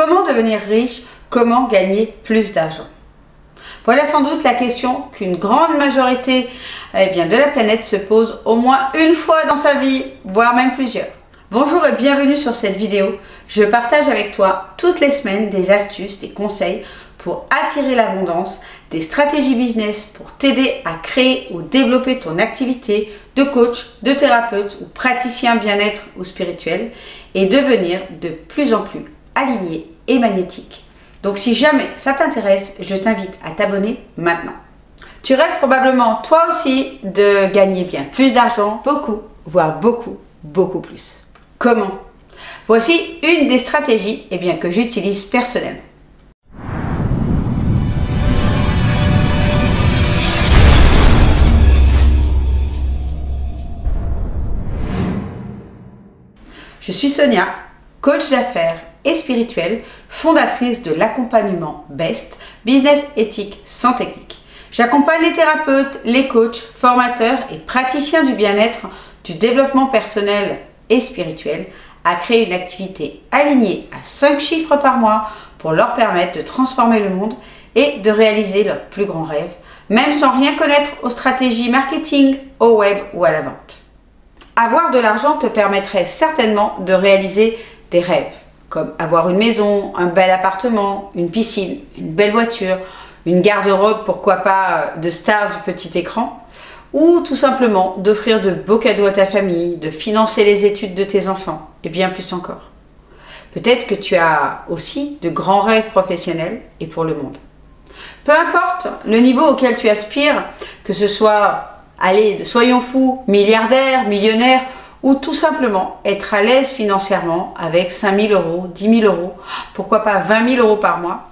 Comment devenir riche? Comment gagner plus d'argent? Voilà sans doute la question qu'une grande majorité de la planète se pose au moins une fois dans sa vie, voire même plusieurs. Bonjour et bienvenue sur cette vidéo. Je partage avec toi toutes les semaines des astuces, des conseils pour attirer l'abondance, des stratégies business pour t'aider à créer ou développer ton activité de coach, de thérapeute ou praticien bien-être ou spirituel et devenir de plus en plus aligné et magnétique. Donc si jamais ça t'intéresse, je t'invite à t'abonner maintenant. Tu rêves probablement toi aussi de gagner bien plus d'argent, beaucoup, voire beaucoup plus. Comment? Voici une des stratégies que j'utilise personnellement. Je suis Sonia, coach d'affaires et spirituelle, fondatrice de l'accompagnement BEST, Business Éthique sans technique. J'accompagne les thérapeutes, les coachs, formateurs et praticiens du bien-être, du développement personnel et spirituel à créer une activité alignée à 5 chiffres par mois pour leur permettre de transformer le monde et de réaliser leurs plus grands rêves, même sans rien connaître aux stratégies marketing, au web ou à la vente. Avoir de l'argent te permettrait certainement de réaliser des rêves, comme avoir une maison, un bel appartement, une piscine, une belle voiture, une garde-robe, pourquoi pas de star du petit écran, ou tout simplement d'offrir de beaux cadeaux à ta famille, de financer les études de tes enfants, et bien plus encore. Peut-être que tu as aussi de grands rêves professionnels et pour le monde. Peu importe le niveau auquel tu aspires, que ce soit allez, soyons fous, milliardaire, millionnaire, ou tout simplement être à l'aise financièrement avec 5 000 euros, 10 000 euros, pourquoi pas 20 000 euros par mois.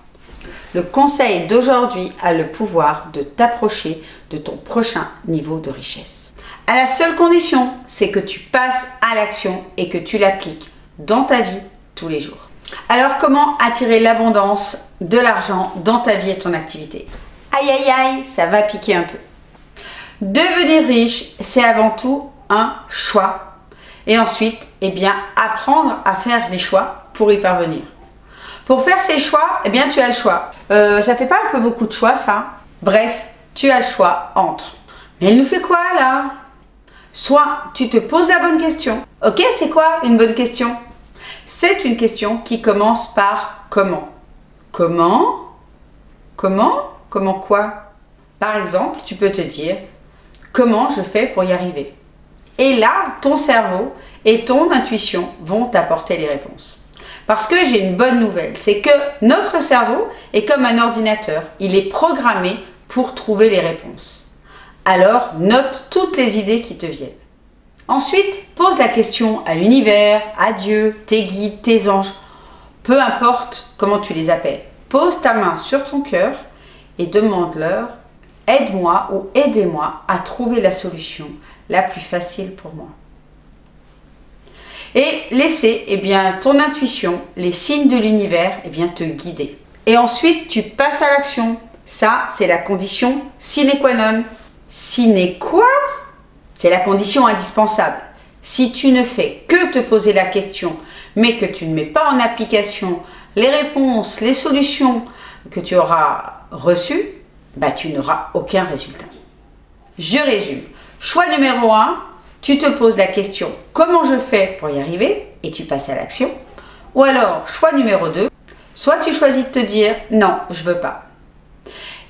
Le conseil d'aujourd'hui a le pouvoir de t'approcher de ton prochain niveau de richesse. À la seule condition, c'est que tu passes à l'action et que tu l'appliques dans ta vie tous les jours. Alors, comment attirer l'abondance, de l'argent dans ta vie et ton activité? Aïe aïe aïe, ça va piquer un peu. Devenir riche, c'est avant tout un choix. Et ensuite, apprendre à faire les choix pour y parvenir. Pour faire ces choix, tu as le choix. Ça fait pas un peu beaucoup de choix, ça? Bref, tu as le choix entre. Mais elle nous fait quoi, là? Soit tu te poses la bonne question. Ok, c'est quoi une bonne question? C'est une question qui commence par comment. Comment? Comment? Comment quoi? Par exemple, tu peux te dire, comment je fais pour y arriver? Et là, ton cerveau et ton intuition vont t'apporter les réponses. Parce que j'ai une bonne nouvelle, c'est que notre cerveau est comme un ordinateur. Il est programmé pour trouver les réponses. Alors, note toutes les idées qui te viennent. Ensuite, pose la question à l'univers, à Dieu, tes guides, tes anges, peu importe comment tu les appelles. Pose ta main sur ton cœur et demande-leur « Aide-moi ou aidez-moi à trouver la solution la plus facile pour moi. » Et laissez ton intuition, les signes de l'univers te guider. Et ensuite, tu passes à l'action. Ça, c'est la condition sine qua non. Sine quoi? C'est la condition indispensable. Si tu ne fais que te poser la question, mais que tu ne mets pas en application les réponses, les solutions que tu auras reçues, tu n'auras aucun résultat. Je résume. Choix numéro 1, tu te poses la question « Comment je fais pour y arriver ?» et tu passes à l'action. Ou alors, choix numéro 2, soit tu choisis de te dire « Non, je veux pas ».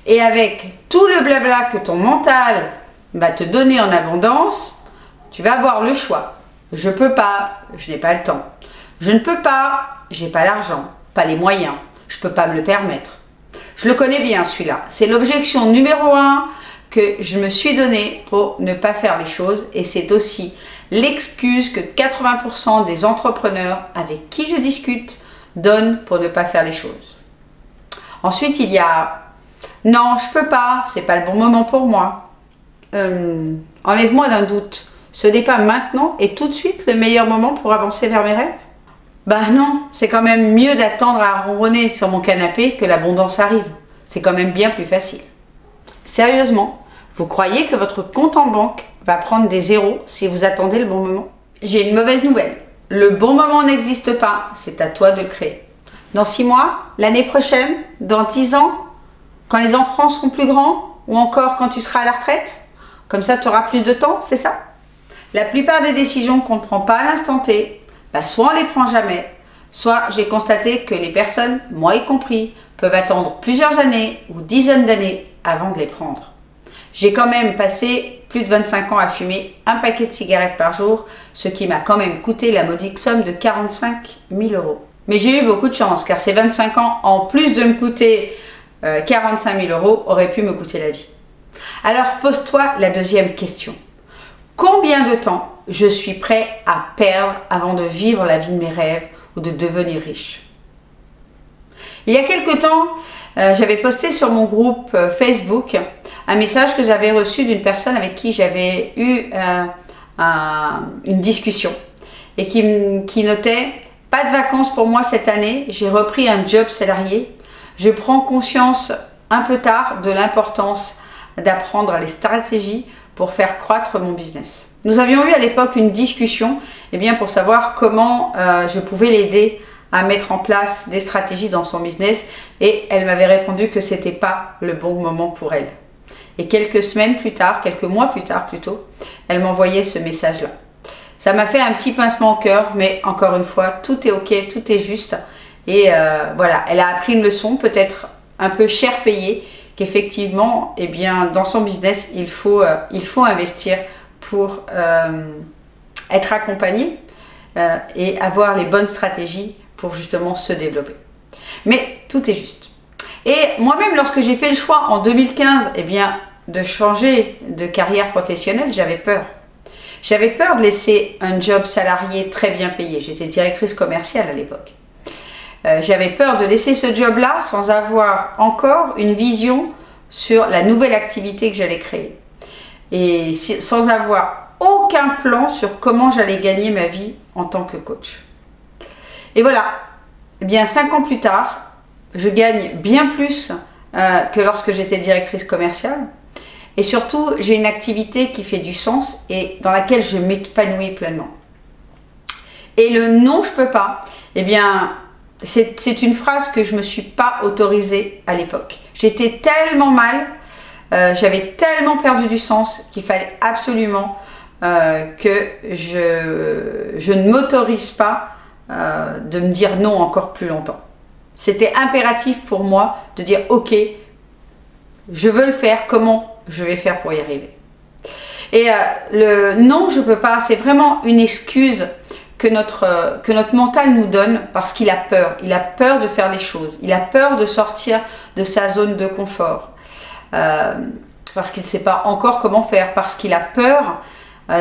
Et avec tout le blabla que ton mental va te donner en abondance, tu vas avoir le choix. Je peux pas, je n'ai pas le temps. Je ne peux pas, j'ai pas l'argent, pas les moyens, je peux pas me le permettre. Je le connais bien celui-là. C'est l'objection numéro 1 que je me suis donnée pour ne pas faire les choses et c'est aussi l'excuse que 80% des entrepreneurs avec qui je discute donnent pour ne pas faire les choses. Ensuite, il y a « Non, je peux pas, c'est pas le bon moment pour moi. Enlève-moi d'un doute. Ce n'est pas maintenant et tout de suite le meilleur moment pour avancer vers mes rêves ?» Non, c'est quand même mieux d'attendre à ronronner sur mon canapé que l'abondance arrive. C'est quand même bien plus facile. Sérieusement, vous croyez que votre compte en banque va prendre des zéros si vous attendez le bon moment? J'ai une mauvaise nouvelle. Le bon moment n'existe pas, c'est à toi de le créer. Dans 6 mois? L'année prochaine? Dans 10 ans? Quand les enfants seront plus grands? Ou encore quand tu seras à la retraite? Comme ça, tu auras plus de temps, c'est ça? La plupart des décisions qu'on ne prend pas à l'instant T, soit on ne les prend jamais, soit j'ai constaté que les personnes, moi y compris, peuvent attendre plusieurs années ou dizaines d'années avant de les prendre. J'ai quand même passé plus de 25 ans à fumer un paquet de cigarettes par jour, ce qui m'a quand même coûté la modique somme de 45 000 €. Mais j'ai eu beaucoup de chance, car ces 25 ans, en plus de me coûter 45 000 € aurait pu me coûter la vie. Alors pose-toi la deuxième question. Combien de temps je suis prêt à perdre avant de vivre la vie de mes rêves ou de devenir riche? Il y a quelque temps, j'avais posté sur mon groupe Facebook un message que j'avais reçu d'une personne avec qui j'avais eu une discussion et qui notait: pas de vacances pour moi cette année, j'ai repris un job salarié. Je prends conscience un peu tard de l'importance d'apprendre les stratégies pour faire croître mon business. Nous avions eu à l'époque une discussion pour savoir comment je pouvais l'aider à mettre en place des stratégies dans son business, et elle m'avait répondu que c'était pas le bon moment pour elle. Et quelques semaines plus tard, quelques mois plus tard plutôt, elle m'envoyait ce message-là. Ça m'a fait un petit pincement au cœur, mais encore une fois, tout est ok, tout est juste. Et voilà, elle a appris une leçon, peut-être un peu cher payée, qu'effectivement, dans son business, il faut investir pour être accompagné et avoir les bonnes stratégies pour justement se développer. Mais tout est juste. Et moi-même, lorsque j'ai fait le choix en 2015, de changer de carrière professionnelle, j'avais peur. J'avais peur de laisser un job salarié très bien payé. J'étais directrice commerciale à l'époque. J'avais peur de laisser ce job-là sans avoir encore une vision sur la nouvelle activité que j'allais créer. Et sans avoir aucun plan sur comment j'allais gagner ma vie en tant que coach. Et voilà, 5 ans plus tard, je gagne bien plus que lorsque j'étais directrice commerciale. Et surtout, j'ai une activité qui fait du sens et dans laquelle je m'épanouis pleinement. Et le non, je peux pas, c'est une phrase que je me suis pas autorisée à l'époque. J'étais tellement mal, j'avais tellement perdu du sens qu'il fallait absolument que je ne m'autorise pas de me dire non encore plus longtemps. C'était impératif pour moi de dire ok, je veux le faire, comment je vais faire pour y arriver. Et le non, je peux pas, c'est vraiment une excuse que notre mental nous donne parce qu'il a peur. Il a peur de faire les choses. Il a peur de sortir de sa zone de confort. Parce qu'il ne sait pas encore comment faire. Parce qu'il a peur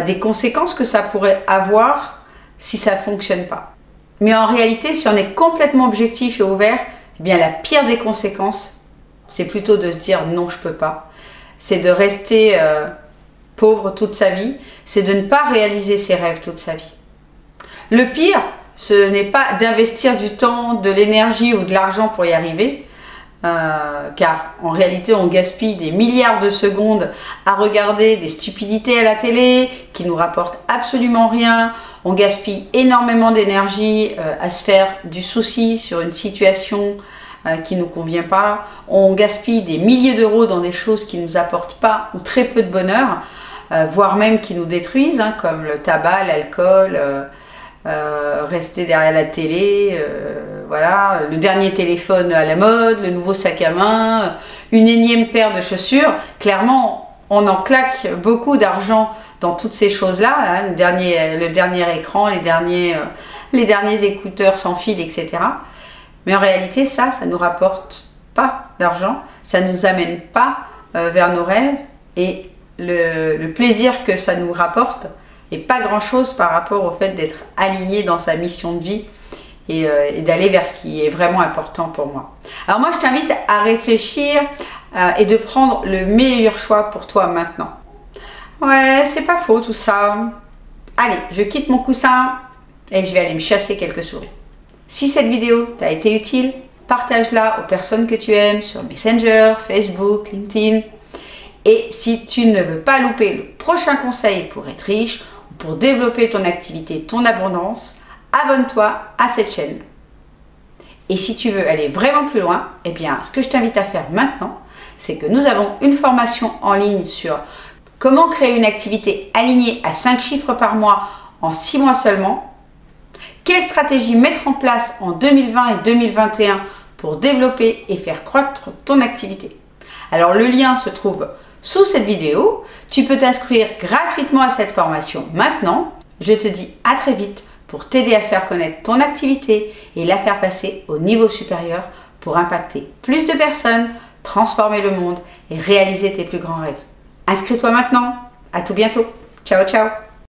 des conséquences que ça pourrait avoir si ça ne fonctionne pas. Mais en réalité, si on est complètement objectif et ouvert, la pire des conséquences, c'est plutôt de se dire non, je peux pas. C'est de rester pauvre toute sa vie. C'est de ne pas réaliser ses rêves toute sa vie. Le pire, ce n'est pas d'investir du temps, de l'énergie ou de l'argent pour y arriver, car en réalité on gaspille des milliards de secondes à regarder des stupidités à la télé qui nous rapportent absolument rien. On gaspille énormément d'énergie à se faire du souci sur une situation qui ne nous convient pas. On gaspille des milliers d'euros dans des choses qui ne nous apportent pas ou très peu de bonheur, voire même qui nous détruisent, comme le tabac, l'alcool, rester derrière la télé, voilà, le dernier téléphone à la mode, le nouveau sac à main, une énième paire de chaussures. Clairement, on en claque beaucoup d'argent dans toutes ces choses-là, le dernier écran, les derniers écouteurs sans fil, etc. Mais en réalité, ça ne nous rapporte pas d'argent, ça ne nous amène pas vers nos rêves, et le plaisir que ça nous rapporte n'est pas grand-chose par rapport au fait d'être aligné dans sa mission de vie et d'aller vers ce qui est vraiment important pour moi. Alors moi, je t'invite à réfléchir et de prendre le meilleur choix pour toi maintenant. Ouais, c'est pas faux tout ça. Allez, je quitte mon coussin et je vais aller me chasser quelques souris. Si cette vidéo t'a été utile, partage-la aux personnes que tu aimes sur Messenger, Facebook, LinkedIn. Et si tu ne veux pas louper le prochain conseil pour être riche ou pour développer ton activité, ton abondance, abonne-toi à cette chaîne. Et si tu veux aller vraiment plus loin, eh bien, ce que je t'invite à faire maintenant, c'est que nous avons une formation en ligne sur comment créer une activité alignée à 5 chiffres par mois en 6 mois seulement. Quelle stratégie mettre en place en 2020 et 2021 pour développer et faire croître ton activité. Alors le lien se trouve sous cette vidéo. Tu peux t'inscrire gratuitement à cette formation maintenant. Je te dis à très vite pour t'aider à faire connaître ton activité et la faire passer au niveau supérieur pour impacter plus de personnes, transformer le monde et réaliser tes plus grands rêves. Inscris-toi maintenant. À tout bientôt. Ciao, ciao.